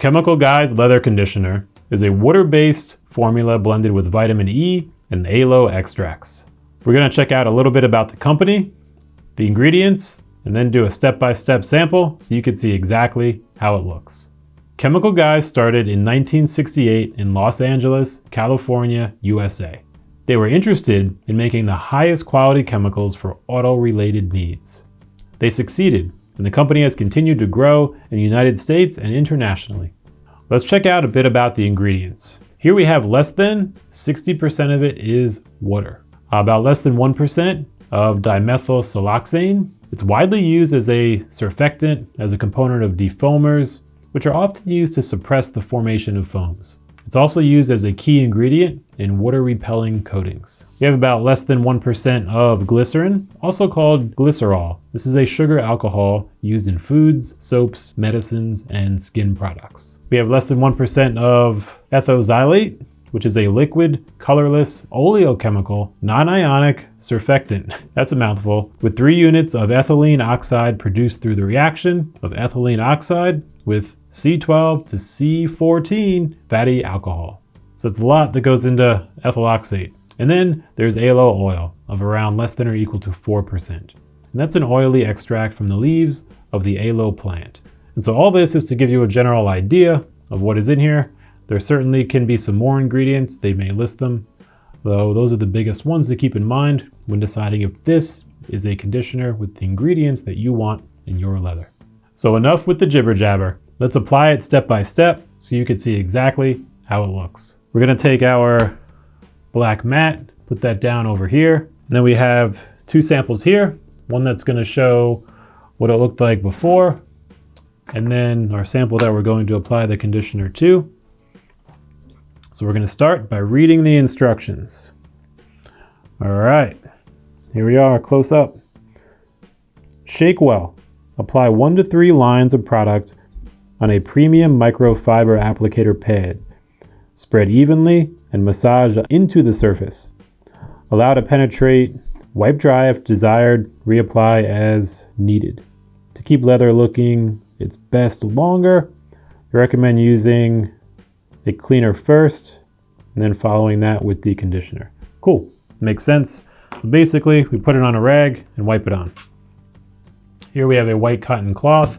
Chemical Guys Leather Conditioner is a water-based formula blended with vitamin E and aloe extracts. We're going to check out a little bit about the company, the ingredients, and then do a step-by-step sample so you can see exactly how it looks. Chemical Guys started in 1968 in Los Angeles, California, USA. They were interested in making the highest quality chemicals for auto-related needs. They succeeded, and the company has continued to grow in the United States and internationally. Let's check out a bit about the ingredients. Here we have less than 60% of it is water. About less than 1% of dimethylsiloxane. It's widely used as a surfactant, as a component of defoamers, which are often used to suppress the formation of foams. It's also used as a key ingredient in water-repelling coatings. We have about less than 1% of glycerin, also called glycerol. This is a sugar alcohol used in foods, soaps, medicines, and skin products. We have less than 1% of ethoxylate, which is a liquid, colorless, oleochemical, non-ionic surfactant. That's a mouthful. With 3 units of ethylene oxide produced through the reaction of ethylene oxide with C12 to C14 fatty alcohol. So it's a lot that goes into ethyl oxate. And then there's aloe oil of around less than or equal to 4%. And that's an oily extract from the leaves of the aloe plant. And so all this is to give you a general idea of what is in here. There certainly can be some more ingredients. They may list them, though those are the biggest ones to keep in mind when deciding if this is a conditioner with the ingredients that you want in your leather. So enough with the jibber jabber. Let's apply it step by step so you can see exactly how it looks. We're gonna take our black mat, put that down over here. And then we have 2 samples here. One that's gonna show what it looked like before, and then our sample that we're going to apply the conditioner to. So we're gonna start by reading the instructions. All right, here we are, close up. Shake well. Apply 1 to 3 lines of product on a premium microfiber applicator pad. Spread evenly and massage into the surface. Allow to penetrate. Wipe dry if desired. Reapply as needed. To keep leather looking its best longer, I recommend using a cleaner first and then following that with the conditioner. Cool, makes sense. So basically, we put it on a rag and wipe it on. Here we have a white cotton cloth.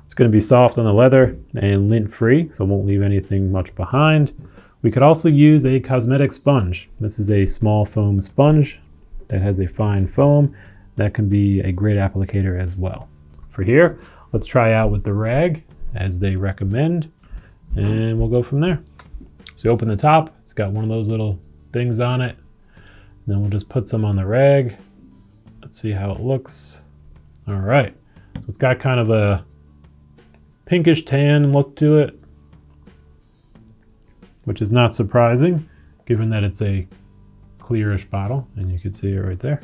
It's going to be soft on the leather and lint free, so it won't leave anything much behind. We could also use a cosmetic sponge. This is a small foam sponge that has a fine foam. That can be a great applicator as well. For here, let's try out with the rag as they recommend, and we'll go from there. So you open the top, it's got one of those little things on it. And then we'll just put some on the rag. Let's see how it looks. All right, so it's got kind of a pinkish tan look to it, which is not surprising given that it's a clearish bottle, and you can see it right there.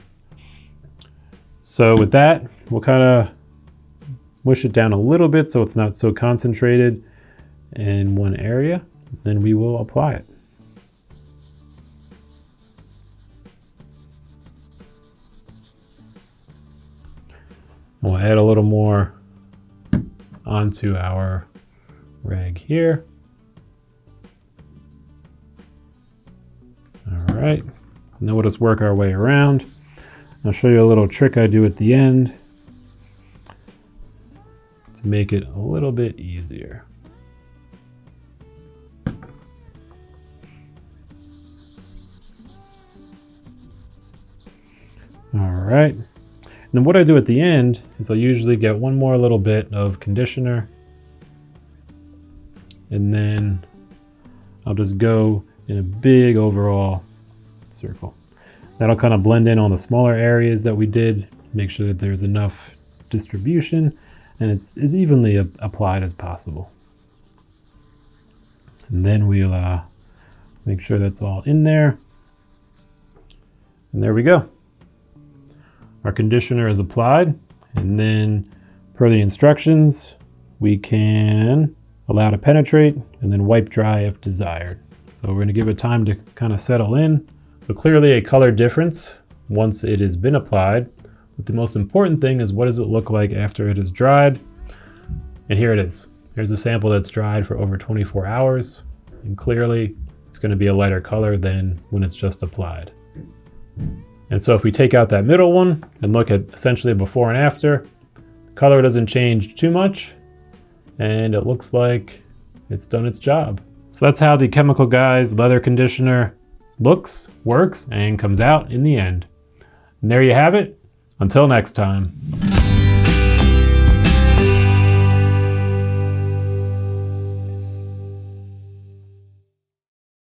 So with that, we'll kind of mush it down a little bit so it's not so concentrated in one area. Then we will apply it. We'll add a little more onto our rag here. All right, now we'll just work our way around. I'll show you a little trick I do at the end to make it a little bit easier. All right. And then what I do at the end is I'll usually get one more little bit of conditioner, and then I'll just go in a big overall circle. That'll kind of blend in all the smaller areas that we did, make sure that there's enough distribution and it's as evenly applied as possible. And then we'll make sure that's all in there. And there we go. Our conditioner is applied, and then per the instructions, we can allow to penetrate and then wipe dry if desired. So we're going to give it time to kind of settle in. So clearly a color difference once it has been applied, but the most important thing is what does it look like after it is dried? And here it is. There's a sample that's dried for over 24 hours, and clearly it's going to be a lighter color than when it's just applied. And so if we take out that middle one and look at essentially before and after, the color doesn't change too much, and it looks like it's done its job. So that's how the Chemical Guys leather conditioner looks, works, and comes out in the end. And there you have it. Until next time.